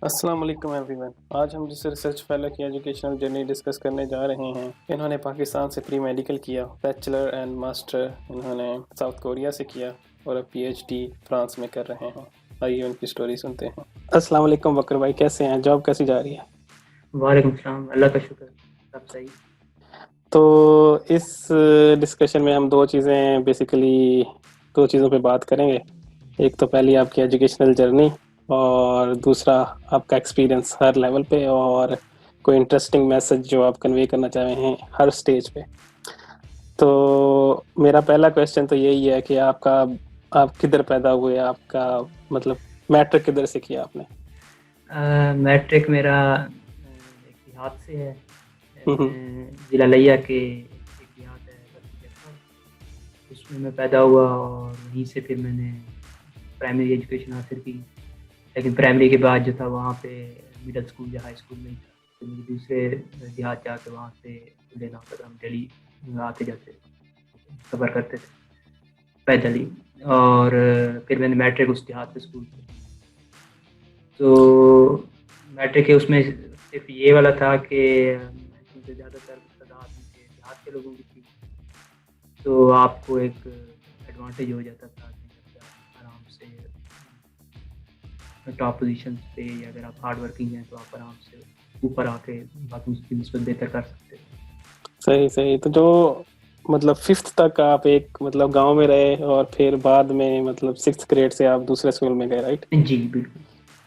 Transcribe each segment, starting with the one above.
अस्सलाम वालेकुम एवरीवन। आज हम जिस रिसर्च फेलो की एजुकेशनल जर्नी डिस्कस करने जा रहे हैं, इन्होंने पाकिस्तान से प्री मेडिकल किया, बैचलर एंड मास्टर इन्होंने साउथ कोरिया से किया और अब पीएचडी फ्रांस में कर रहे हैं। आइए उनकी स्टोरी सुनते हैं। अस्सलाम वालेकुम बकर भाई, कैसे हैं? जॉब कैसी जा रही है? वालेकुम सलाम। अल्लाह का शुक्र, सब सही। तो इस डिस्कशन में हम दो चीज़ों पे बात करेंगे। एक तो पहली आपकी एजुकेशनल जर्नी और दूसरा आपका एक्सपीरियंस हर लेवल पे और कोई इंटरेस्टिंग मैसेज जो आप कन्वे करना चाहे हैं हर स्टेज पे। तो मेरा पहला क्वेश्चन तो यही है कि आप किधर पैदा हुए, आपका मतलब मैट्रिक किधर से किया आपने? मैट्रिक मेरा एक देहात से है। हम्म। ज़िला लिया के एक देहात है बस्ती जफर, उसमें मैं पैदा हुआ और वहीं से फिर मैंने प्राइमरी एजुकेशन हासिल की। लेकिन प्राइमरी के बाद जो था वहाँ पे मिडिल स्कूल या हाई स्कूल नहीं था, तो मुझे दूसरे देहात जाके वहाँ से लेना होता था। हम डेली आते जाते सफ़र करते थे पैदल ही। और फिर मैंने मैट्रिक उस देहात के स्कूल से। तो मैट्रिक के उसमें सिर्फ ये वाला था कि क्योंकि ज़्यादातर तादाद उनके देहात के लोगों की थी, तो आपको एक एडवांटेज हो जाता था कि आप आराम से टॉप पोजीशन पे, या अगर आप हार्ड वर्किंग हैं तो आप आराम से ऊपर आके बाकी की निस्बत बेहतर कर सकते हैं। सही सही। तो जो मतलब फिफ्थ तक आप एक मतलब गांव में रहे और फिर बाद में मतलब सिक्स ग्रेड से आप दूसरे स्कूल में गए, राइट? जी बिल्कुल।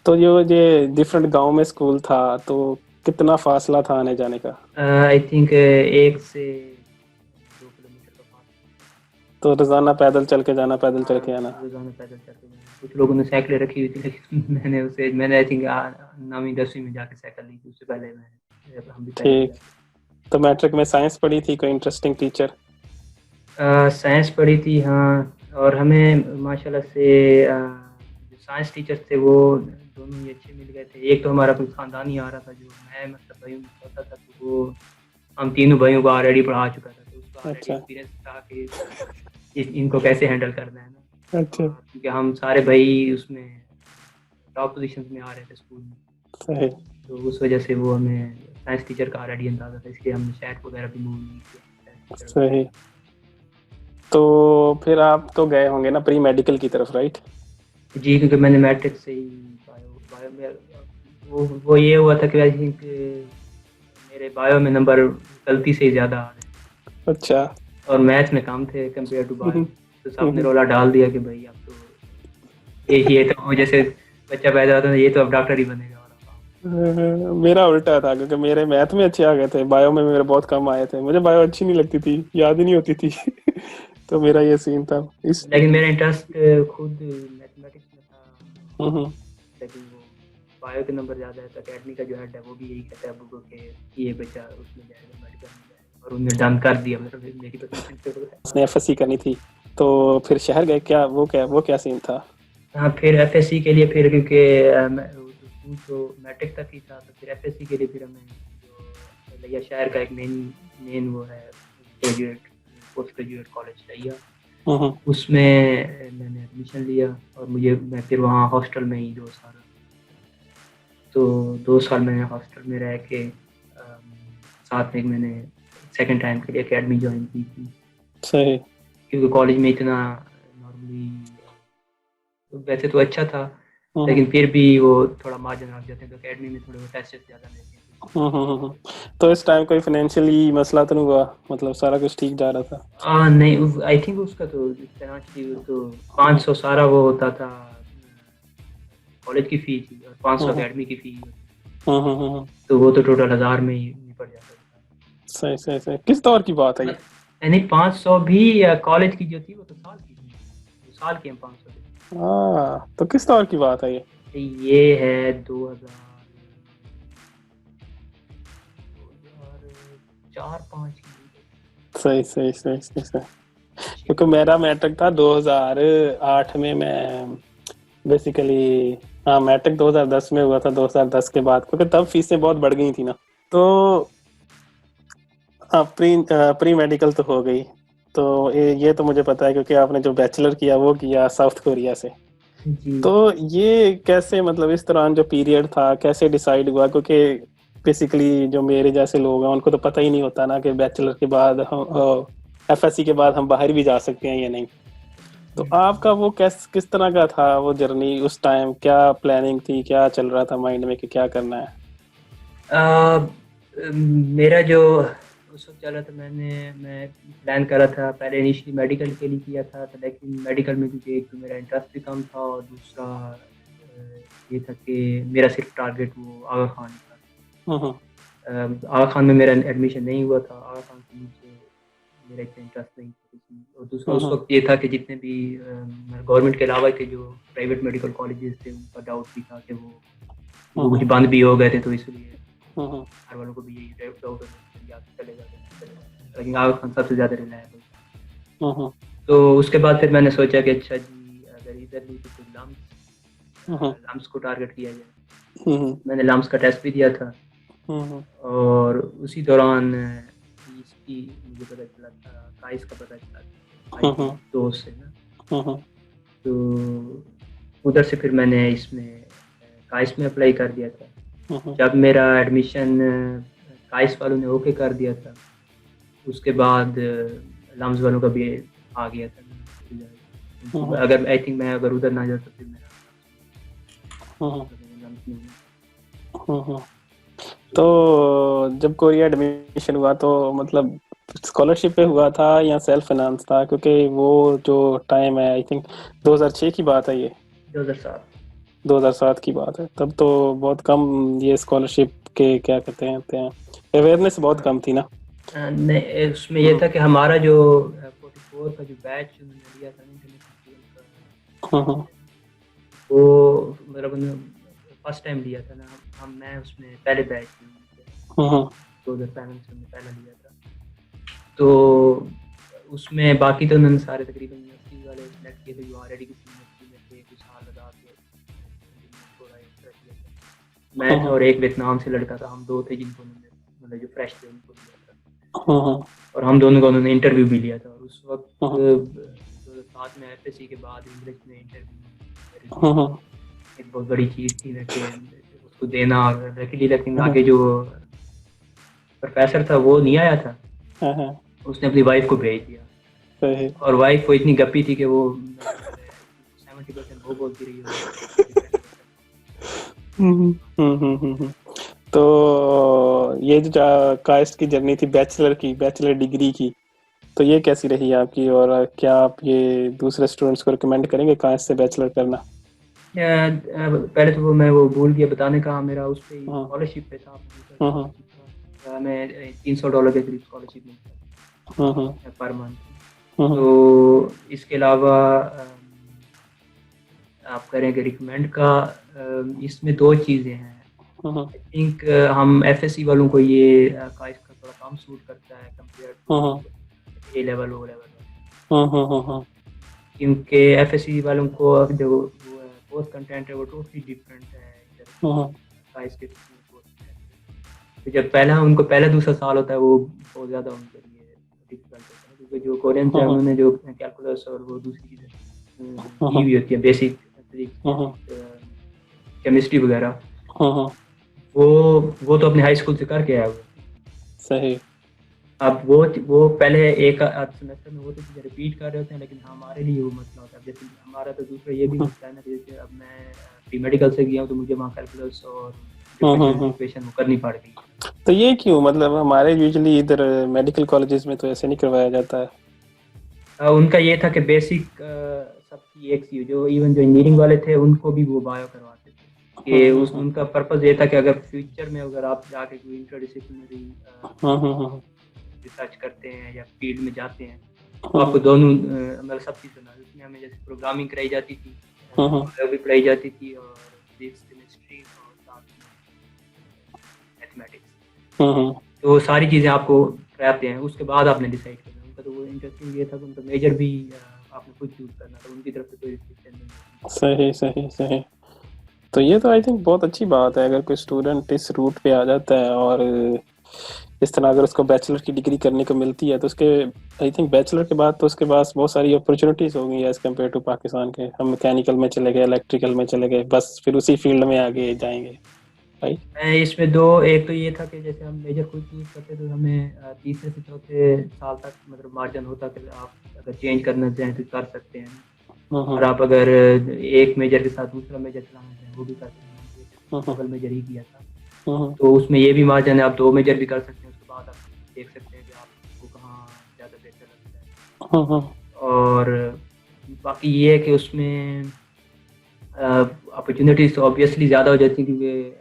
तो ये डिफरेंट गांव में स्कूल था, तो कितना फासला था आने जाने का? आई थिंक 1 से 2 किलोमीटर का फासला। तो रोजाना पैदल चल के जाना, पैदल चल हाँ, के आना। रोज़ाना पैदल चलते जाना। कुछ लोगों ने साइकिलें रखी हुई थी, लेकिन मैंने आई थिंक 9वीं 10वीं में जाके साइकिल ली थी। उससे पहले हम भी पैदल ही ठीक। जाते। तो मैट्रिक में साइंस पढ़ी थी, कोई इंटरेस्टिंग टीचर? साइंस पढ़ी थी हाँ। और हमें माशाल्लाह से जो साइंस टीचर थे वो दोनों ही अच्छे मिल गए थे। एक तो हमारा कोई ख़ानदानी आ रहा था, जो मैं मतलब भाइयों में छोटा था, तो वो हम तीनों भाइयों को ऑलरेडी पढ़ा चुका था, तो उसका ऑलरेडी अच्छा। एक्सपीरियंस था कि इनको कैसे हैंडल करना है ना। अच्छा। और क्योंकि हम सारे भाई उसमें टॉप पोजीशन में आ रहे थे स्कूल में, सही तो उस वजह से वो हमें साइंस टीचर का ऑलरेडी अंदाज़ा था, इसलिए हमने शैट वगैरह भी मूव नहीं किया साइंस टीचर वगैरह। सही। तो फिर आप तो गए होंगे ना प्री मेडिकल की तरफ, राइट? जी, क्योंकि मैंने मैट्रिक से ही बायो बायो में वो ये हुआ था कि आई थिंक मेरे बायो में नंबर गलती से ही ज़्यादा आ रहे अच्छा। और मैथ्स में कम थे कंपेयर टू बायो। हम्म, तो सबने हम्म। रोला डाल दिया कि भाई अब तो ये तो जैसे बच्चा पैदा होता है ये तो अब डॉक्टर ही बनेगा वाला मेरा उल्टा था, क्योंकि मेरे मैथ में अच्छे आ गए थे, बायो में मेरे बहुत कम आए थे, मुझे बायो अच्छी नहीं लगती थी, याद ही नहीं होती थी। तो मेरा ये सीन था इस। काम। लेकिन मेरा इंटरेस्ट खुद मैथमेटिक्स में था। हम्म। लेकिन वो बायो के नंबर ज़्यादा है, तो अकेडमी का जो हेड है वो भी यही कहता है अबू को कि ये बच्चा उसमें जाएगा, मेडिकल में जाएगा, और उन्होंने डन कर दिया। मतलब मेरी परमिशन पे हो गया। उसने एफएससी करनी थी, तो फिर शहर गए क्या? वो क्या सीन था? हाँ, फिर एफएससी के लिए, फिर क्योंकि स्कूल तो मैट्रिक तक ही था, तो फिर एफएससी के लिए फिर हमें जो लिया शहर का एक मेन मेन वो है ग्रेजुएट पोस्ट ग्रेजुएट कॉलेज लिया, हम्म। उसमें मैंने एडमिशन लिया। और मैं फिर वहाँ हॉस्टल में ही 2 साल, तो 2 साल मैंने हॉस्टल में रह के साथ में मैंने सेकंड टाइम के लिए एकेडमी ज्वाइन की थी। सही। क्योंकि कॉलेज में इतना नॉर्मली वैसे तो अच्छा था, हम्म। लेकिन फिर भी वो थोड़ा मार्जिन रख जाते हैं, तो एकेडमी में थोड़े वो टेस्ट ज़्यादा लेते हैं। तो इस टाइम कोई फाइनेंशियली मसला तो नहीं हुआ? मतलब सारा कुछ ठीक जा रहा था? नहीं, आई थिंक उसका तो फाइनेंशियली तो 500 सारा वो होता था कॉलेज की फीस ही, और 500 हम्म। एकेडमी की फीस, हम्म। तो वो तो टोटल 1000 में ही निपट जाता था। सही सही सही। किस दौर की बात है ये? यानी 500 भी कॉलेज की जो थी वो तो साल की थी, वो साल की हम 500 थे। हाँ, तो किस दौर की बात है ये? ये है 2004-5 की। सही सही सही सही सही। क्योंकि मेरा मैट्रिक था 2008 में। मैं बेसिकली, हाँ, मैट्रिक 2010 में हुआ था, 2010 के बाद, क्योंकि तब फीसें बहुत बढ़ गई थी ना। तो प्री मेडिकल तो हो गई। तो ये तो मुझे पता है, क्योंकि आपने जो बैचलर किया वो किया साउथ कोरिया से। जी। तो ये कैसे, मतलब इस दौरान जो पीरियड था कैसे डिसाइड हुआ? क्योंकि बेसिकली जो मेरे जैसे लोग हैं उनको तो पता ही नहीं होता ना कि बैचलर के बाद हम एफएससी के बाद हम बाहर भी जा सकते हैं या नहीं। तो आपका वो किस तरह का था वो जर्नी उस टाइम? क्या प्लानिंग थी, क्या चल रहा था माइंड में कि क्या करना है? अ, मेरा जो उस वक्त चला था, मैं प्लान करा था पहले इनिशियली मेडिकल के लिए किया था, तो लेकिन मेडिकल में क्योंकि एक तो मेरा इंटरेस्ट भी कम था और दूसरा ये था कि मेरा सिर्फ टारगेट वो आगा खान ही था। हम्म आगा खान में मेरा एडमिशन नहीं हुआ था, आगा खान के नीचे मेरा इतना इंटरेस्ट नहीं था इसमें। और दूसरा उस हम्म वक्त ये था कि जितने भी गवर्नमेंट के अलावा के जो प्राइवेट मेडिकल कॉलेजेस थे उनका डाउट भी था कि वो कुछ हम्म बंद भी हो गए थे, तो इसलिए हम्म घर वालों को भी यही डाउट होता था कि आप चलेगा लेकिन आगा खान सबसे ज़्यादा रिलायबल था। हम्म तो उसके बाद फिर मैंने सोचा कि अच्छा जी, अगर इधर नहीं तो फिर हम्म लम्स को टारगेट किया जाए। हम्म मैंने लम्स का टेस्ट भी दिया था हम्म और उसी दौरान इसकी मुझे पता चला था, काइस का पता चला था भाई के हम्म दोस्त से ना। हम्म तो उधर से फिर मैंने इसमें काइस में अप्लाई कर दिया था। हम्म जब मेरा एडमिशन काइस वालों ने ओके कर दिया था, उसके बाद लम्स वालों का भी आ गया था हम्म अगर आई थिंक मैं अगर उधर ना जाता फिर मेरा हम्म लम्स नहीं हम्म। तो तो जब कोरिया एडमिशन हुआ तो मतलब स्कॉलरशिप पे हुआ था या सेल्फ फाइनेंस था? क्योंकि वो जो टाइम है आई थिंक 2006 की बात है ये, 2007। 2007 की बात है। तब तो बहुत कम ये स्कॉलरशिप के क्या कहते हैं अवेयरनेस बहुत कम थी ना। नहीं, उसमें ये हम्म था कि हमारा जो 44 का जो बैच उन्होंने लिया था ना इंटरनेशनल स्टूडेंट का, हम्म वो मतलब फर्स्ट टाइम लिया था ना मैं उसमें पहले बैच में लिया, हम्म 2007 से हमने पहला लिया था। तो उसमें बाकी तो उन्होंने सारे तकरीबन यूनिवर्सिटी वाले सेलेक्ट किए थे जो ऑलरेडी किसी यूनिवर्सिटी में थे, कुछ साल लगा के थोड़ा एक्स्ट्रा किया था। मैं था हम्म और एक वियतनाम से लड़का था, हम दो थे जिनको उन्होंने मतलब जो फ्रेश थे उनको लिया था। हम्म और हम दोनों का उन्होंने इंटरव्यू भी लिया था। और उस वक्त हम्म 2007 में एफएससी के बाद इंग्लिश में इंटरव्यू हम्म एक बहुत बड़ी चीज़ थी ना कि उसको देना। और लकीली लेकिन हम्म आगे जो प्रोफेसर था वो नहीं आया था, हम्म उसने अपनी वाइफ को भेज दिया। सही। और वाइफ वो इतनी गप्पी थी कि वो 70% वो बोलती रही और 30% हम्म तो ये जो कास्ट की जर्नी थी बैचलर डिग्री की, तो ये कैसी रही आपकी? और क्या आप ये दूसरे स्टूडेंट्स को रिकमेंड करेंगे कास्ट से बैचलर करना? पहले तो वो मैं वो भूल गया बताने का, मेरा उस पर हम्म स्कॉलरशिप पे था, हम्म स्कॉलरशिप था, मैं $300 के करीब स्कॉलरशिप हम्म मिलता पर मंथ। हम्म तो इसके अलावा आप करेंगे रिकमेंड का, इसमें दो चीज़ें हैं। हम्म आई थिंक हम एफएससी वालों को ये का इसका थोड़ा कम सूट करता है compare hmm to A level O level, hmm क्योंकि एफएससी वालों को जो वो है कोर्स कंटेंट है वो टोटली डिफरेंट है इधर हम्म का इसके कोर्स। तो जब पहला उनको पहला दूसरा साल होता है वो बहुत ज़्यादा उनके लिए डिफिकल्ट होता है, क्योंकि जो कोरियंस है हम्म उन्होंने जो कैलकुलस और वो दूसरी चीज़ें की हम्म हुई होती है, बेसिक फिजिक्स, हम्म बेसिक केमिस्ट्री वगैरह, हम्म वो वो तो अपने हाई स्कूल से करके आया हुआ है। सही। अब वो पहले एक आध सेमेस्टर में वो तो चीज़ें रिपीट कर रहे होते हैं, लेकिन हमारे लिए वो मसला होता है। जैसे हमारा तो दूसरा ये भी मसला है ना, जैसे अब मैं प्री मेडिकल से गया हूँ तो मुझे वहाँ कैलकुलस और डिफरेंशियल हम्म। इक्वेशन वो करनी पड़ गई। तो ये क्यों, मतलब हमारे यूजुअली इधर मेडिकल कॉलेजेस में तो ऐसे नहीं करवाया जाता है। उनका ये था कि बेसिक सबकी एक सी जो इवन जो इंजीनियरिंग वाले थे उनको भी वो बायो करवाते थे, कि उस हम्म उनका पर्पज़ ये था कि अगर फ्यूचर में अगर आप जाके कोई इंटरडिसिप्लिनरी हम्म रिसर्च करते हैं या फील्ड में जाते हैं तो आपको हम्म दोनों मतलब सब चीज़ सुना। उसमें हमें जैसे प्रोग्रामिंग कराई जाती थी, हम्म बायो भी पढ़ाई जाती थी और फिजिक्स केमिस्ट्री और साथ में मैथमेटिक्स। हम्म तो सारी चीज़ें आपको कराते हैं, उसके बाद आपने डिसाइड करना। उनका तो वो इंटरेस्टिंग ये था कि उनका मेजर भी आपने खुद चूज़ करना था, उनकी तरफ से कोई रिस्ट्रिक्शन नहीं है। सही सही सही। तो ये तो आई थिंक बहुत अच्छी बात है अगर कोई स्टूडेंट इस रूट पे आ जाता है। और इस तरह अगर उसको बैचलर की डिग्री करने को मिलती है तो उसके आई थिंक बैचलर के बाद तो उसके पास बहुत सारी अपॉर्चुनिटीज होंगी एज कम्पेयर टू पाकिस्तान के। हम मैकेनिकल में चले गए, इलेक्ट्रिकल में चले गए, बस फिर उसी फील्ड में आगे जाएंगे, राइट। मैं इसमें दो, एक तो ये था कि जैसे हम मेजर कोई चूज करते तो हमें तीसरे से चौथे साल तक मतलब मार्जिन होता कि आप अगर चेंज करना चाहें तो कर सकते हैं, और आप अगर एक मेजर के साथ दूसरा मेजर चलाना चाहें वो भी कर सकते हैं। डबल मेजर ही किया था, तो उसमें ये भी मार्जिन है, आप दो मेजर भी कर सकते हैं, उसके बाद आप देख सकते हैं कि आपको कहाँ ज़्यादा बेहतर लगता है। और बाकी ये है कि उसमें अपॉर्चुनिटीज तो ऑब्वियसली ज़्यादा हो जाती हैं क्योंकि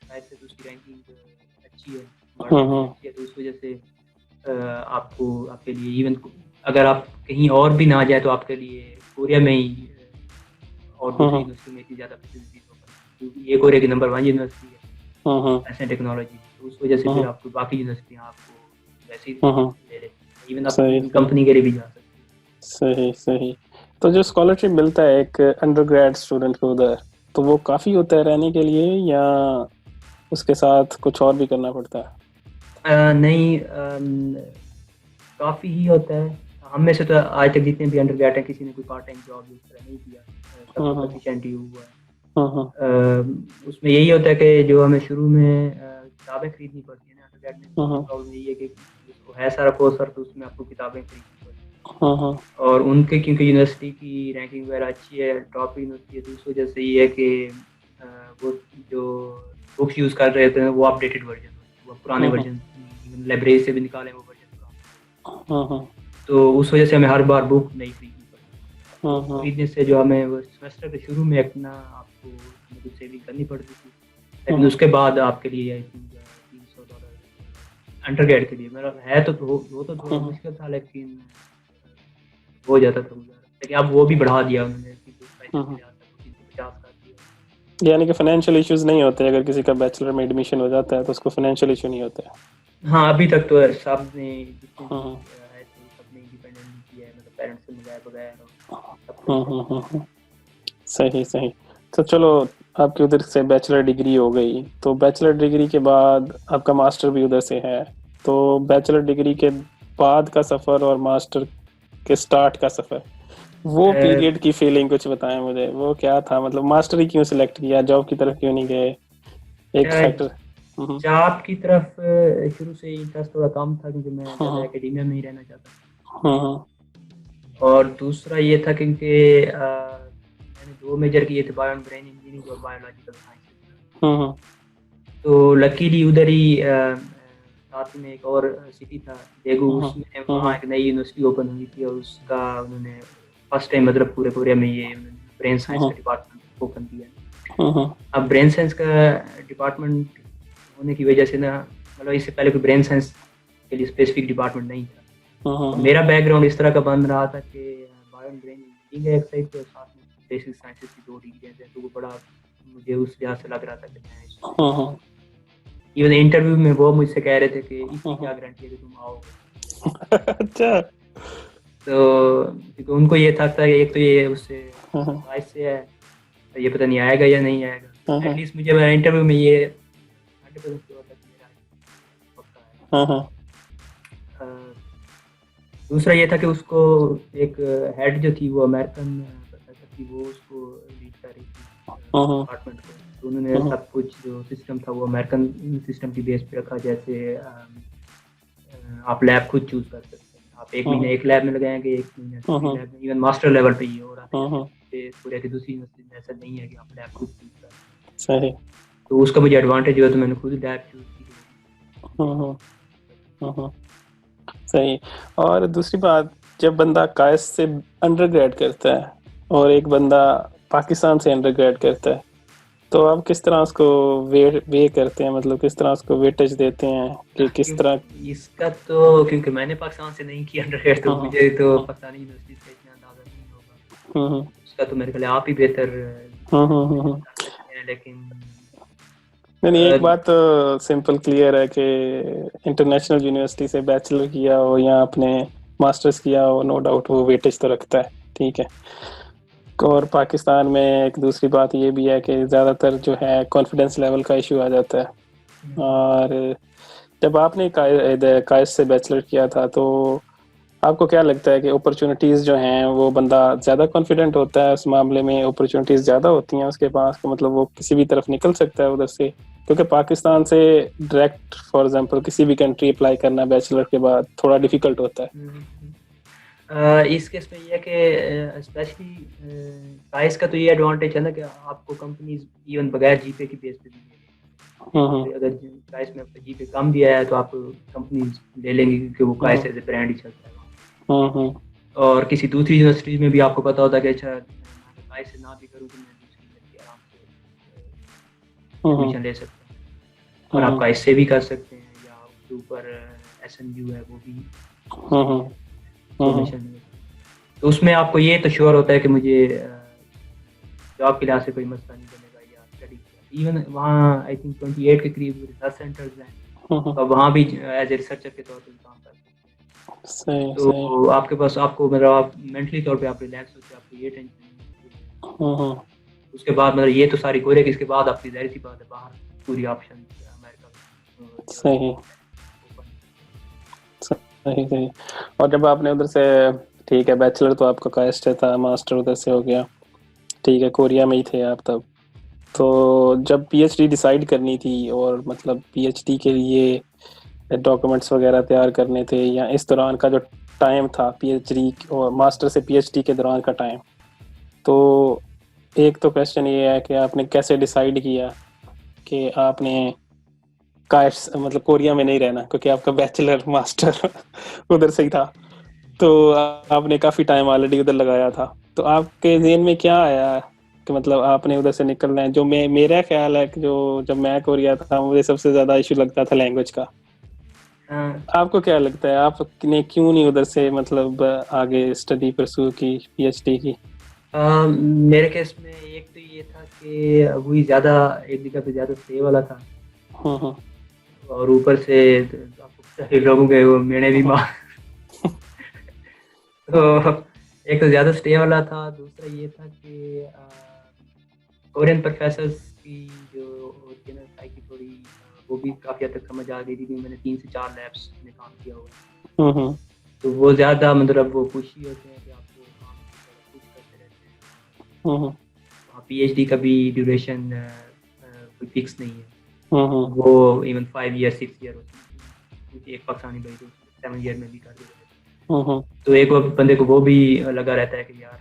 शायद से उसकी रैंकिंग अच्छी है, तो उस वजह से आपको आपके लिए इवन अगर आप कहीं और भी ना जाए तो आपके लिए कोरिया में ही और दूसरी यूनिवर्सिटी में इतनी ज़्यादा फैसिलिटीज हो पाती, क्योंकि ये कोरिया की नंबर 1 यूनिवर्सिटी है ऐसे टेक्नोलॉजी, तो उस वजह से फिर आपको बाकी यूनिवर्सिटियाँ आपको वैसे ही ले लेती हैं, इवन आप कंपनी के लिए भी जा सकते हैं। सही सही। तो जो स्कॉलरशिप मिलता है एक अंडरग्रेड स्टूडेंट को उधर, तो वो काफ़ी होता है रहने के लिए या उसके साथ कुछ और भी करना पड़ता है? नहीं, काफ़ी ही होता है। हम में से तो आज तक जितने भी अंडरग्रेड हैं किसी ने कोई पार्ट टाइम जॉब इस तरह नहीं किया, सब सफिशिएंट ही हुआ है। उसमें यही होता है कि जो हमें शुरू में किताबें खरीदनी पड़ती हैं ना अंडरग्रेड में, प्रॉब्लम यही है कि उसको है सारा कोर्स सर, तो उसमें आपको किताबें खरीदनी पड़ती हैं, और उनके क्योंकि यूनिवर्सिटी की रैंकिंग वगैरह अच्छी है, टॉप यूनिवर्सिटी है, तो उस वजह से ये है कि वो जो बुक्स यूज़ कर रहे थे वो अपडेटेड वर्जन, वो पुराने वर्जन लाइब्रेरी से भी निकाले वो वर्जन, तो उस वजह से हमें हर बार बुक नहीं खरीदनी पड़ती। खरीदने से जो हमें वो सेमेस्टर के शुरू में अपना आपको कुछ सेविंग करनी पड़ती थी, लेकिन उसके बाद आपके लिए आई थिंक $300 अंडरग्रेड के लिए मेरा है, तो वो तो थोड़ा मुश्किल था, लेकिन हो जाता था गुजारा, लेकिन अब वो भी बढ़ा दिया उन्होंने, 350 कर दिया। यानी कि फाइनेंशियल इश्यूज नहीं होते अगर किसी का बैचलर में एडमिशन हो जाता है तो उसको फाइनेंशियल इशू नहीं होता है। हाँ, अभी तक तो सब ने सबने इंडिपेंडेंट किया है, मतलब पेरेंट्स से मिलाए बगैर। सही सही। तो चलो आपकी उधर से बैचलर डिग्री हो गई, तो बैचलर डिग्री के बाद आपका मास्टर भी उधर से है, तो बैचलर डिग्री के बाद का सफ़र और मास्टर के स्टार्ट का सफ़र, वो पीरियड की फीलिंग कुछ बताएं मुझे, वो क्या था? मतलब मास्टर ही क्यों सिलेक्ट किया, जॉब की तरफ क्यों नहीं गए? एक फैक्टर जॉब की तरफ शुरू से इंटरेस्ट थोड़ा कम था क्योंकि मैं एकेडमिया में ही रहना चाहता था, और दूसरा ये था क्योंकि मैंने 2 मेजर किए थे, बायो एंड ब्रेन इंजीनियरिंग और बायोलॉजिकल साइंस, तो लकीली उधर ही साथ में एक और सिटी था देगू, उसमें वहाँ एक नई यूनिवर्सिटी ओपन हुई थी, और उसका उन्होंने फर्स्ट टाइम मतलब पूरे कोरिया में ये ब्रेन साइंस का डिपार्टमेंट ओपन किया। अब ब्रेन साइंस का डिपार्टमेंट होने की वजह से ना, मतलब इससे पहले कोई ब्रेन साइंस के लिए स्पेसिफिक डिपार्टमेंट नहीं था। मेरा बैकग्राउंड इस तरह का बन रहा था कि बायो एंड ब्रेन इंजीनियरिंग एक साइड पे, साथ में बेसिक साइंसेस की 2 डिग्रियां हैं, तो वो बड़ा मुझे उस लिहाज से लग रहा था कि मैं इवन इंटरव्यू में वो मुझसे कह रहे थे कि इसकी क्या गारंटी है कि तुम आओगे। अच्छा। तो क्योंकि उनको ये था कि एक तो ये उससे वाइस से है, तो ये पता नहीं आएगा या नहीं आएगा, एटलीस्ट मुझे मेरा इंटरव्यू में ये 100% श्योर था कि मेरा पक्का है। दूसरा ये था कि उसको एक हेड जो थी वो अमेरिकन प्रोफेसर थी, वो उसको लीड कर रही थी डिपार्टमेंट को, तो उन्होंने सब कुछ जो सिस्टम था वो अमेरिकन सिस्टम की बेस पे रखा, जैसे आप लैब खुद चूज कर सकते हैं, आप 1 महीने एक लैब में लगाएंगे, 1 महीने दूसरी लैब में, इवन मास्टर लेवल पे ही हो रहा है, पूरे की दूसरी यूनिवर्सिटी में ऐसा नहीं है कि आप लैब खुद चूज कर। सही। तो उसका मुझे एडवांटेज हुआ, तो मैंने खुद लैब चूज की। सही। और दूसरी बात, जब बंदा कायस से अंडरग्रेड करता है और एक बंदा पाकिस्तान से अंडरग्रेड करता है, तो आप किस तरह उसको वे करते हैं, मतलब किस तरह उसको वेटेज देते हैं कि किस तरह? इसका तो क्योंकि मैंने पाकिस्तान से नहीं किया अंडरग्रेड, तो मुझे तो पाकिस्तानी यूनिवर्सिटी से इतना अंदाजा नहीं होगा, उसका तो मेरे ख्याल आप ही बेहतर है। लेकिन नहीं, एक बात तो सिंपल क्लियर है कि इंटरनेशनल यूनिवर्सिटी से बैचलर किया हो या अपने मास्टर्स किया हो, नो डाउट वो वेटेज तो रखता है, ठीक है। और पाकिस्तान में एक दूसरी बात ये भी है कि ज़्यादातर जो है कॉन्फिडेंस लेवल का इशू आ जाता है, और जब आपने काइस से बैचलर किया था तो आपको क्या लगता है कि अपॉर्चुनिटीज जो हैं वो बंदा ज्यादा कॉन्फिडेंट होता है उस मामले में, अपॉर्चुनिटीज ज्यादा होती हैं उसके पास, तो मतलब वो किसी भी तरफ निकल सकता है उधर से? क्योंकि पाकिस्तान से डायरेक्ट फॉर एग्जांपल किसी भी कंट्री अप्लाई करना बैचलर के बाद थोड़ा डिफिकल्ट होता है। इस केस में ये है कि स्पेशली काइस का तो ये एडवांटेज है ना कि आपको कंपनीज इवन बगैर जीपे की बेस पे भी हम्म अगर काइस में आपका जीपे कम भी आया है तो आप कंपनीज ले लेंगे क्योंकि वो काइस एज ए ब्रांड ही चलता है हम्म और किसी दूसरी यूनिवर्सिटीज में भी आपको पता होता है कि अच्छा मैं काइस से ना भी करूँ तो मैं दूसरी यूनिवर्सिटी आराम से एडमिशन ले सकता हूँ और आप काइस से भी कर सकते हैं या उसके ऊपर SNU है वो भी एडमिशन तो उसमें आपको ये तो श्योर होता है कि मुझे जॉब के लिहाज से कोई मसला नहीं बनेगा या स्टडी इवन वहाँ आई थिंक 28 के करीब रिसर्च सेंटर्स हैं तो वहाँ भी एज ए रिसर्चर के तौर पर काम कर सकते हैं तो आपके पास आपको मतलब आप मेंटली तौर पे आप रिलैक्स होते हैं, आपको ये टेंशन नहीं उसके बाद मतलब ये तो सारी कोरे इसके बाद आपकी जाहिर सी बात है बाहर पूरी ऑप्शन अमेरिका सही सही सही। और जब आपने उधर से ठीक है बैचलर तो आपका काइस्ट था, मास्टर उधर से हो गया, ठीक है कोरिया में ही थे आप तब, तो जब PhD डिसाइड करनी थी और मतलब PhD के लिए डॉक्यूमेंट्स वगैरह तैयार करने थे या इस दौरान का जो टाइम था PhD और मास्टर से PhD के दौरान का टाइम, तो एक तो क्वेश्चन ये है कि आपने कैसे डिसाइड किया कि आपने काइस्ट मतलब कोरिया में नहीं रहना, क्योंकि आपका बैचलर मास्टर उधर से ही था, तो आपने काफी टाइम ऑलरेडी उधर लगाया था, तो आपके ज़हन में क्या आया कि मतलब आपने उधर से निकलना है? जो मेरा ख्याल है कि जो जब मैं कोरिया था मुझे सबसे ज्यादा इशू लगता था लैंग्वेज का। आपको क्या लगता है आपने क्यों नहीं उधर से मतलब आगे स्टडी परस्यू की PhD की? मेरे केस में एक तो ये था कि वही ज्यादा एक जगह पे ज्यादा स्टे वाला था और ऊपर से आपको लोगों के वो मेरे भी मार तो एक तो ज्यादा स्टे वाला था, दूसरा ये था कि कोरियन प्रोफेसर्स की जो होती है ना साइकी थोड़ी वो भी काफी हद तक समझ आ गई थी क्योंकि मैंने 3 से 4 लैब्स में काम किया हुआ तो वो ज्यादा मतलब वो खुशी होते हैं कि आपको काम कुछ करते रहते हैं। PhD का भी ड्यूरेशन कोई फिक्स नहीं है, वो इवन 5 ईयर 6 ईयर होती है, एक पाकिस्तानी भाई तो 7 ईयर में भी कर देते हैं तो एक बंदे को वो भी लगा रहता है कि यार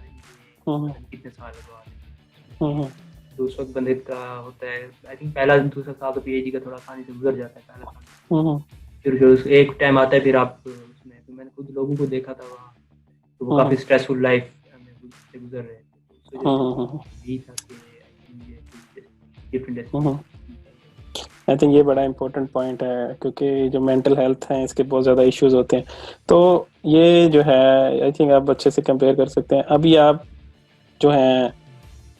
कितने साल लगवा तो उस वक्त बंदे का होता है आई थिंक पहला दूसरा साल तो PhD का थोड़ा आसानी से गुजर जाता है पहला साल फिर जो एक टाइम आता है फिर आप उसमें तो मैंने खुद लोगों को देखा था वहाँ तो वो काफी स्ट्रेसफुल लाइफ से गुजर रहे थे आई थिंक ये बड़ा इम्पोर्टेंट पॉइंट है क्योंकि जो मेंटल हेल्थ है इसके बहुत ज़्यादा इश्यूज होते हैं, तो ये जो है आई थिंक आप अच्छे से कंपेयर कर सकते हैं। अभी आप जो हैं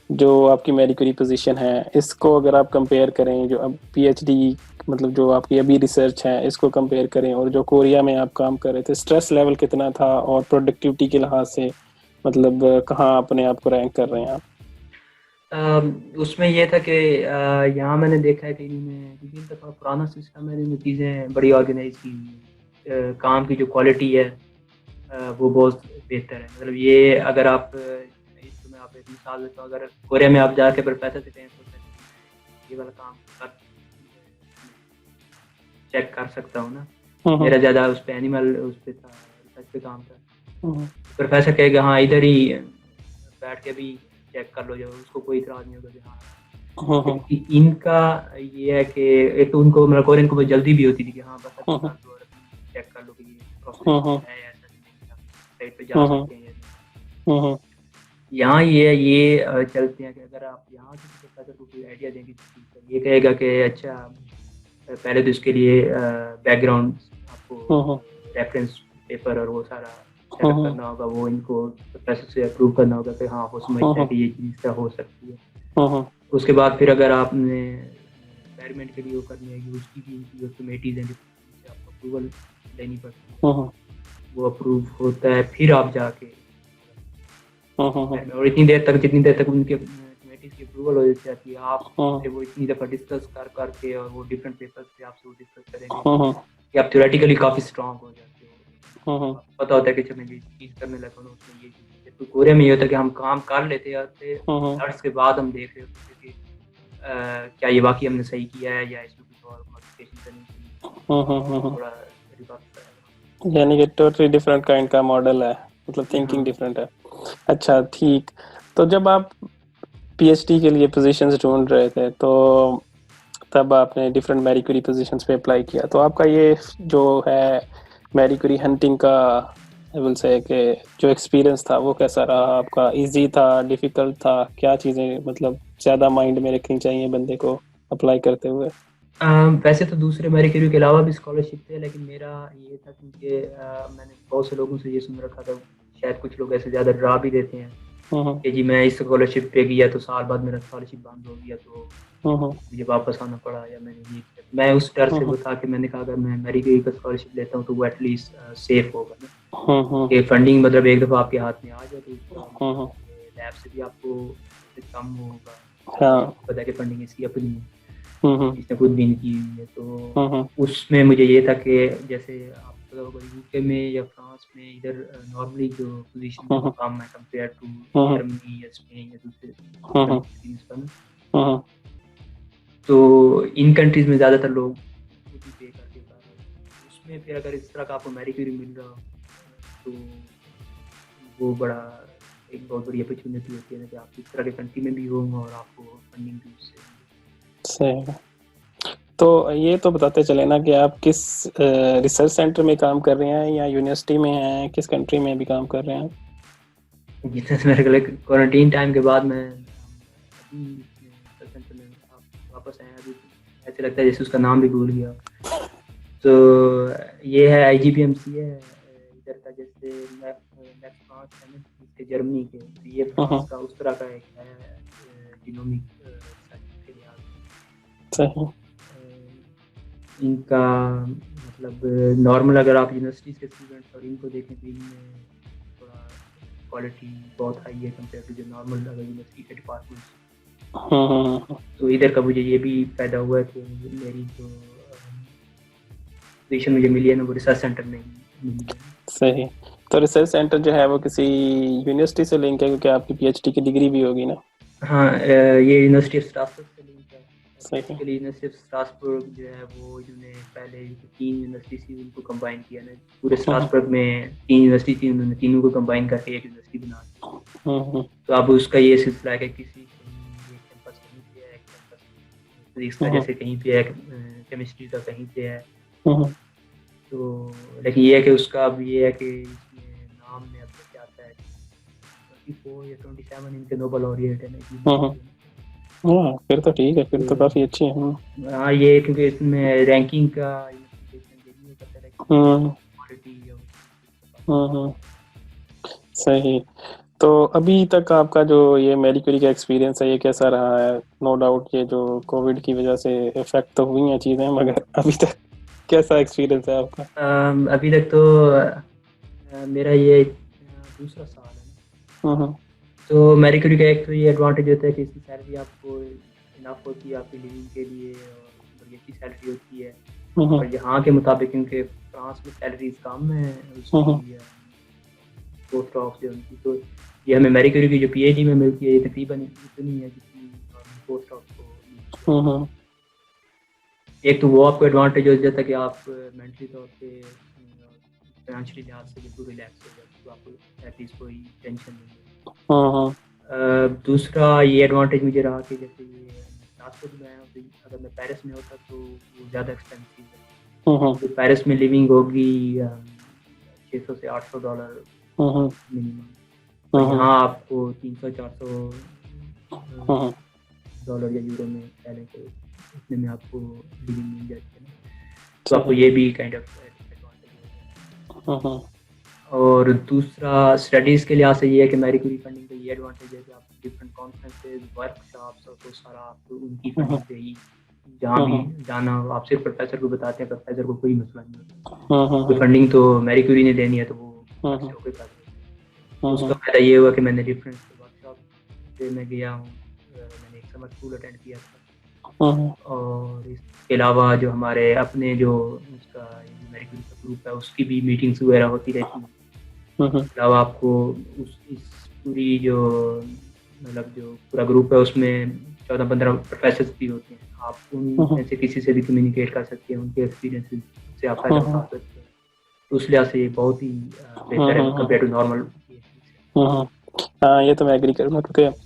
जो आपकी मेरी क्वेरी पोजीशन है इसको अगर आप कंपेयर करें, जो अब PhD मतलब जो आपकी अभी रिसर्च है इसको कंपेयर करें और जो कोरिया में आप काम कर रहे थे, स्ट्रेस लेवल कितना था और प्रोडक्टिविटी के लिहाज से मतलब कहाँ अपने आप को रैंक कर रहे हैं आप? उसमें ये था कि यहाँ मैंने देखा है कि क्योंकि इनका थोड़ा पुराना सिस्टम है, इनमें चीज़ें बड़ी ऑर्गेनाइज की काम की जो क्वालिटी है वो बहुत बेहतर है। मतलब ये अगर आप इसमें आप एक मिसाल देता हूँ, अगर कोरिया में आप जाके प्रोफेसर से कहें तो ये वाला काम कर चेक कर सकता हूँ ना, मेरा ज़्यादा उस पर एनिमल उस पर था रिसर्च पे काम था, प्रोफेसर कहेगा हाँ इधर ही बैठ के भी चेक कर लो, जो उसको कोई इतराज नहीं होगा कि हाँ इनका ये है कि एक तो उनको मतलब कोरियन को जल्दी भी होती थी कि हाँ बस चेक कर लो कि ये प्रोसेस है ऐसा साइट पे जा सकते हैं। यहाँ ये चलते हैं कि अगर आप यहाँ किसी प्रोफेसर को कोई आइडिया देंगे ये कहेगा कि अच्छा पहले तो इसके लिए बैकग्राउंड आपको रेफरेंस पेपर और वो सारा सेटअप करना होगा, वो इनको प्रोफेसर से अप्रूव करना होगा कि हाँ वो समझते हैं कि ये चीज़ हो सकती है। उसके बाद फिर अगर आपने एक्सपेरिमेंट के लिए वो करनी है उसकी भी जो कमेटीज हैं जिससे आपको अप्रूवल लेनी पड़ती है, वो अप्रूव होता है फिर आप जाके और इतनी देर तक जितनी देर तक उनके कमेटी सोसाइटीज की अप्रूवल हो जाती है, आप हम्म, वो इतनी दफ़ा डिस्कस कर करके और वो डिफरेंट पेपर्स पे आपसे वो डिस्कस करेंगे हम्म, कि आप थ्योरेटिकली काफ़ी स्ट्रांग हो जाते हो। हम्म, आपको पता होता है कि जब मैं ये चीज़ करने लगा हूँ उसमें ये चीज़ है। तो कोरिया में ये होता है कि हम काम कर लेते हैं, फिर हम्म, रिजल्ट्स के बाद हम देख रहे होते हैं कि क्या ये वाक़ई हमने सही किया है या इसमें कुछ और मॉडिफिकेशन करनी चाहिए। हम्म। थोड़ा रिवर्स यानी कि टोटली डिफरेंट काइंड का मॉडल है, मतलब थिंकिंग हाँ। डिफरेंट है। अच्छा ठीक। तो जब आप पीएचडी के लिए पोजीशंस ढूंढ रहे थे, तो तब आपने डिफरेंट मैरी क्यूरी पोजीशंस पे अप्लाई किया, तो आपका ये जो है मैरी क्यूरी हंटिंग का, आई विल से कि जो एक्सपीरियंस था वो कैसा रहा आपका? इजी था, डिफिकल्ट था? क्या चीज़ें मतलब ज़्यादा माइंड में रखनी चाहिए बंदे को अप्लाई करते हुए? वैसे तो दूसरे मैरी क्यूरी के अलावा भी स्कॉलरशिप थे, लेकिन मेरा ये था क्योंकि मैंने बहुत से लोगों से ये सुन रखा था, शायद कुछ लोग ऐसे ज़्यादा डरा भी देते हैं हम्म, कि जी मैं इस स्कॉलरशिप पे गया तो साल बाद मेरा स्कॉलरशिप बंद हो गया तो हम्म, मुझे वापस आना पड़ा, या मैंने ये किया। मैं उस डर से हम्म, वो था कि मैंने कहा अगर मैं मैरी क्यूरी का स्कॉलरशिप लेता हूँ तो वो एटलीस्ट सेफ होगा ना, हम्म, कि फंडिंग मतलब एक दफ़ा आपके हाथ में आ जाए तो उसका हम्म, मतलब लैब से भी आपको कम होगा, क्योंकि हाँ, आपको पता है कि फंडिंग इसकी अपनी है, हम्म, इसने खुद भी नहीं की हुई है। तो हम्म, उसमें मुझे ये था कि जैसे आप अगर यूके में या फ्रांस में इधर नॉर्मली जो पोजीशन है वो हम्म, कम है कंपेयर टू हम्म, जर्मनी या स्पेन या दूसरे हम्म, कंट्रीज का ना। हम्म, तो इन कंट्रीज में ज़्यादातर लोग खुद ही पे करके कर रहे हैं। उसमें फिर अगर इस तरह का आपको मैरी क्यूरी मिल रहा हो तो वो बड़ा एक बहुत बड़ी अपॉर्चुनिटी होती है ना कि आप इस तरह के कंट्री में भी हो और आपको फंडिंग भी उससे मिले। सही है। तो ये तो बताते चले ना कि आप किस रिसर्च सेंटर में काम कर रहे हैं, या यूनिवर्सिटी में हैं, किस कंट्री में भी काम कर रहे हैं? जितना से मेरे को क्वारंटीन टाइम के बाद मैं अभी रिसर्च सेंटर में वापस आया अभी, ऐसे लगता है जैसे उसका नाम भी भूल गया। तो ये है IGPMC है इधर का, जैसे मैक्स फ्रांस है ना इसके जर्मनी के, तो ये फ्रांस हम्म, का उस तरह का एक है जिनोमिक रिसर्च के लिहाज सही। से। इनका मतलब नॉर्मल अगर आप यूनिवर्सिटीज़ के स्टूडेंट्स और इनको देखें तो इनमें थोड़ा क्वालिटी बहुत हाई है कंपेयर टू जो नॉर्मल अगर यूनिवर्सिटी के डिपार्टमेंट्स। हम्म, तो इधर का मुझे ये भी फ़ायदा हुआ है कि मेरी जो पोजीशन मुझे मिली है ना वो रिसर्च सेंटर में ही मिली है। सही। तो रिसर्च सेंटर जो है वो किसी यूनिवर्सिटी से लिंक है, क्योंकि आपकी पीएचडी की डिग्री भी होगी ना? हाँ ये यूनिवर्सिटी ऑफ स्ट्रासबर्ग से लिंक है। सही। बेसिकली यूनिवर्सिटी ऑफ स्ट्रासबर्ग जो है वो इन्होंने पहले 3 यूनिवर्सिटी थी उनको कंबाइन किया ना, पूरे हम्म, स्ट्रासबर्ग में 3 यूनिवर्सिटी थी, उन्होंने तीनों को कंबाइन करके एक यूनिवर्सिटी बना दी। हम्म, तो अब उसका ये सिलसिला है कि किसी कहीं एक कैंपस कहीं पे है, एक कैंपस फिजिक्स का हम्म, जैसे कहीं पे है, केमिस्ट्री का कहीं पे है। हम्म, तो लेकिन ये है कि उसका अब ये है कि इसमें नाम में अब क्या आता है 24 या 27 इनके नोबेल लॉरिएट है ना इस हम्म, यूनिवर्सिटी में। हाँ, फिर तो ठीक है, फिर तो तो काफी अच्छी है। हाँ ये क्योंकि इसमें रैंकिंग का यूनिवर्सिटी ये नहीं पता है कि हम्म, क्वालिटी या हम्म, सही। तो अभी तक आपका जो ये मैरी क्यूरी का एक्सपीरियंस है, ये कैसा रहा है? नो डाउट ये जो कोविड की वजह से इफेक्ट तो हुई हैं चीज़ें, मगर अभी तक कैसा एक्सपीरियंस है आपका? अभी तक तो मेरा ये दूसरा साल है ना। हम्म, तो मैरी क्यूरी का एक तो ये एडवांटेज होता है कि इसकी सैलरी आपको इनफ होती है आपकी लिविंग के लिए और बड़ी अच्छी सैलरी होती है। हम्म, और यहाँ के मुताबिक क्योंकि फ्रांस में सैलरीज कम है हम्म, उसकी पोस्ट डॉक्स जो उनकी, तो ये हमें मैरी क्यूरी की जो PhD में मिलती है ये तकरीबन इतनी है जितनी पोस्ट डॉक्स को मिलती है। हम्म, एक तो वो आपको एडवांटेज हो जाता है कि आप मेंटली तौर पे फाइनेंशियली लिहाज से बिल्कुल रिलैक्स हो जाते हो, तो आपको एटलीस्ट कोई टेंशन नहीं है। हम्म, दूसरा ये एडवांटेज मुझे रहा कि जैसे ये ट्रांसपोर्ट में आया तो अगर मैं पेरिस में होता तो वो ज़्यादा एक्सपेंसिव है, हम्म, तो पेरिस में लिविंग होगी 600 से 800 डॉलर हम्म, मिनिमम, और हम्म, यहाँ आपको 300-400 हम्म, डॉलर या यूरो में पहले तो इतने में आपको लिविंग मिल जाती है ना, तो आपको सही। ये भी काइंड ऑफ एडवांटेज है। हम्म, और दूसरा स्टडीज़ के लिहाज से ये है कि मैरी क्यूरी फंडिंग का ये एडवांटेज है कि आप डिफरेंट कॉन्फ्रेंसेज वर्कशॉप्स और वो सारा आप उनकी हम्म, फंडिंग पे ही जहाँ भी जाना हो आप सिर्फ प्रोफेसर को बताते हैं, प्रोफेसर को कोई मसला नहीं होता, कोई हम्म, फंडिंग तो मैरी क्यूरी ने देनी है तो वो अलग हम्म, से होकर कर देते हैं। तो हम्म, उसका फायदा ये हुआ कि मैंने डिफरेंट वर्कशॉप पे मैं गया हूँ, समर स्कूल अटेंड किया था। और इसके अलावा जो हमारे अपने जो उसका न्यूमेरिकल ग्रुप है उसकी भी मीटिंग्स वगैरह होती रहती हैं। इसके अलावा आपको इस पूरी जो मतलब जो पूरा ग्रुप है उसमें 14-15 प्रोफेसर्स भी होते हैं। आप उनमें से किसी से भी कम्युनिकेट कर सकते हैं, उनके एक्सपीरियंस से आप फायदा उठा सकते हैं। तो उस लिहाज से ये बहुत ही बेहतर है कंपेयर टू नॉर्मल। हाँ, ये तो मैं एग्री करूँगा, क्योंकि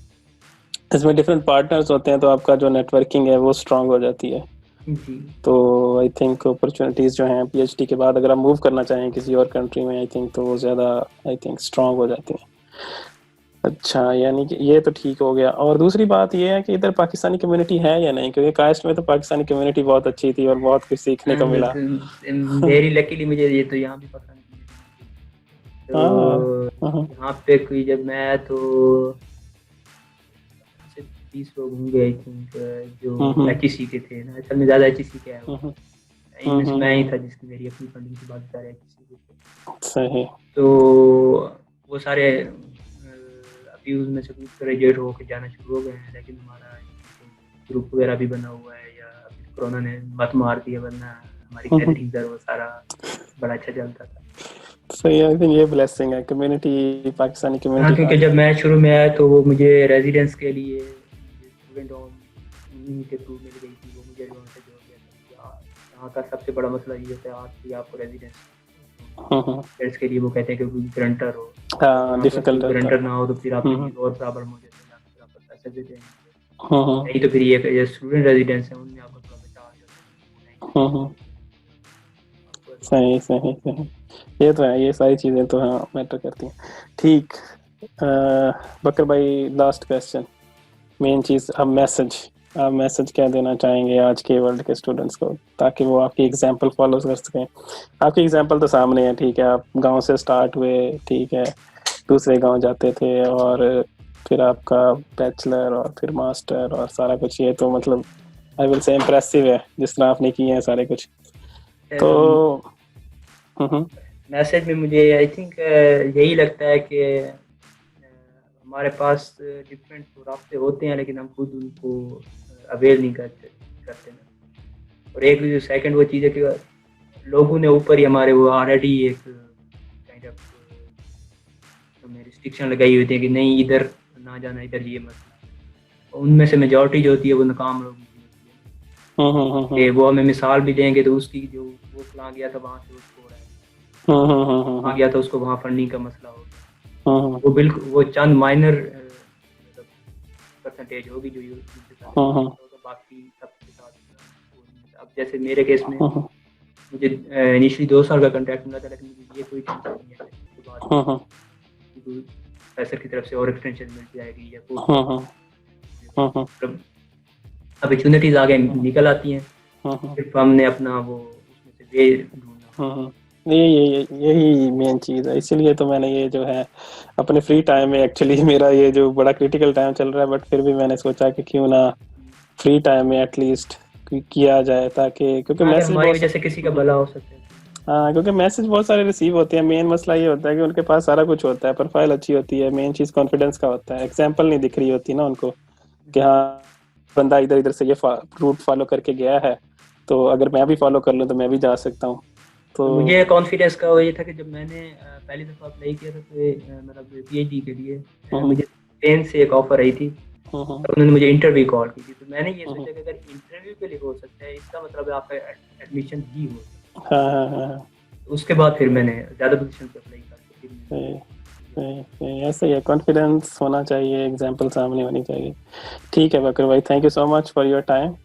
इसमें डिफरेंट पार्टनर्स होते हैं तो आपका जो नेटवर्किंग है वो स्ट्रांग हो जाती है। जी। तो आई थिंक अपॉर्चुनिटीज़ जो हैं पीएचडी के बाद अगर आप मूव करना चाहें किसी और कंट्री में, आई थिंक तो वो ज़्यादा आई थिंक स्ट्रांग हो जाती हैं। अच्छा, यानी कि ये तो ठीक हो गया। और दूसरी बात ये है कि इधर पाकिस्तानी कम्युनिटी है या नहीं, क्योंकि कास्ट में तो पाकिस्तानी कम्युनिटी बहुत अच्छी थी और बहुत कुछ सीखने को मिला। मेरी लकीली मुझे ये तो यहाँ भी पता नहीं। तो यहाँ पे कोई जब मैं तो 20 लोग होंगे आई थिंक जो एचईसी के थे ना। असल में ज़्यादा एचईसी के हैं, इनमें मैं ही था जिसकी मेरी अपनी फंडिंग के बाद सारे एचईसी के थे। सही। तो वो सारे अभी उसमें से कुछ ग्रेजुएट होकर जाना शुरू हो गए हैं, लेकिन हमारा ग्रुप वगैरह भी बना हुआ है। या कोरोना ने मत मार दिया, वरना हमारी गैदरिंग वो सारा बड़ा अच्छा चलता था। सही, आई थिंक ये ब्लेसिंग है कम्युनिटी, पाकिस्तानी कम्युनिटी। हाँ, क्योंकि जब मैं शुरू में आया तो वो मुझे रेजिडेंस के लिए स्टूडेंट होम के थ्रू मिल गई थी। वो मुझे वहाँ से जोड़ दिया था। यहाँ का सबसे बड़ा मसला ये होता है आज भी आपको रेजिडेंस के लिए वो कहते हैं कि ग्रंटर हो। हाँ, डिफिकल्ट है। ग्रंटर ना हो तो फिर आप और प्रॉब्लम हो जाती है, फिर आपको पैसे देते हैं। नहीं तो फिर ये स्टूडेंट रेजिडेंस है उनमें आपको थोड़ा बचाव हो जाता है। सही सही सही, ये तो है, ये सारी चीज़ें तो हाँ मैटर करती हैं। ठीक, बकर भाई लास्ट क्वेश्चन, मेन चीज़, अब आप मैसेज क्या देना चाहेंगे आज के वर्ल्ड के स्टूडेंट्स को, ताकि वो आपकी एग्जांपल फॉलो कर सकें। आपकी एग्जांपल तो सामने है, ठीक है, आप गांव से स्टार्ट हुए, ठीक है, दूसरे गांव जाते थे और फिर आपका बैचलर और फिर मास्टर और सारा कुछ, ये तो मतलब आई विल से इम्प्रेसिव है जिस तरह आपने किए हैं सारे कुछ। तो मैसेज में मुझे आई थिंक यही लगता है कि हमारे पास डिफरेंट रास्ते होते हैं, लेकिन हम खुद उनको अवेल नहीं करते ना। और एक जो सेकंड वो चीज़ है कि लोगों ने ऊपर ही हमारे वो ऑलरेडी एक काइंड ऑफ हमें रिस्ट्रिक्शन लगाई हुई थी कि नहीं इधर ना जाना, इधर ये मत। उनमें से मेजॉरिटी जो होती है वो नाकाम लोग होती है। वो हमें मिसाल भी देंगे तो उसकी जो वो फलां गया था वहाँ से उसको वहाँ गया था उसको वहाँ फंडिंग का मसला हो गया। वो बिल्कुल वो चंद माइनर परसेंटेज होगी जो बाकी सबके साथ। अब जैसे मेरे केस में मुझे इनिशियली 2 साल का कॉन्ट्रैक्ट मिला था, लेकिन मुझे ये कोई टेंशन नहीं है उसके बाद प्रोफेसर की तरफ से और एक्सटेंशन मिल जाएगी या कोई अपॉर्चुनिटीज आगे निकल आती हैं। सिर्फ हमने अपना वो उसमें से वे ढूंढना। यही मेन चीज़ है। इसीलिए तो मैंने ये जो है अपने फ्री टाइम में, एक्चुअली मेरा ये जो बड़ा क्रिटिकल टाइम चल रहा है, बट फिर भी मैंने सोचा कि क्यों ना फ्री टाइम में एटलीस्ट किया जाए, ताकि क्योंकि मैसेज हमारी वजह से किसी का भला हो सकता है। हाँ, क्योंकि मैसेज बहुत सारे रिसीव होते हैं। मेन मसला ये होता है कि उनके पास सारा कुछ होता है, प्रोफाइल अच्छी होती है, मेन चीज़ कॉन्फिडेंस का होता है, एग्जाम्पल नहीं दिख रही होती ना उनको कि हाँ बंदा इधर इधर से ये रूट फॉलो करके गया है, तो अगर मैं भी फॉलो कर लूँ तो मैं भी जा सकता हूँ। तो मुझे कॉन्फिडेंस का ये था कि जब मैंने पहली दफ़ा अप्लाई किया था तो मतलब पीएचडी के लिए मुझे ट्रेन से एक ऑफर आई थी, तो उन्होंने मुझे इंटरव्यू कॉल की थी। तो मैंने ये सोचा कि अगर इंटरव्यू के लिए हो सकता है, इसका मतलब है आपका एडमिशन ही हो सकता है। उसके बाद फिर मैंने ज़्यादा पोजीशन पे अप्लाई किया। ऐसे ही कॉन्फिडेंस होना चाहिए, एग्जाम्पल सामने होनी चाहिए। ठीक है बकर भाई, thank you so much for your time.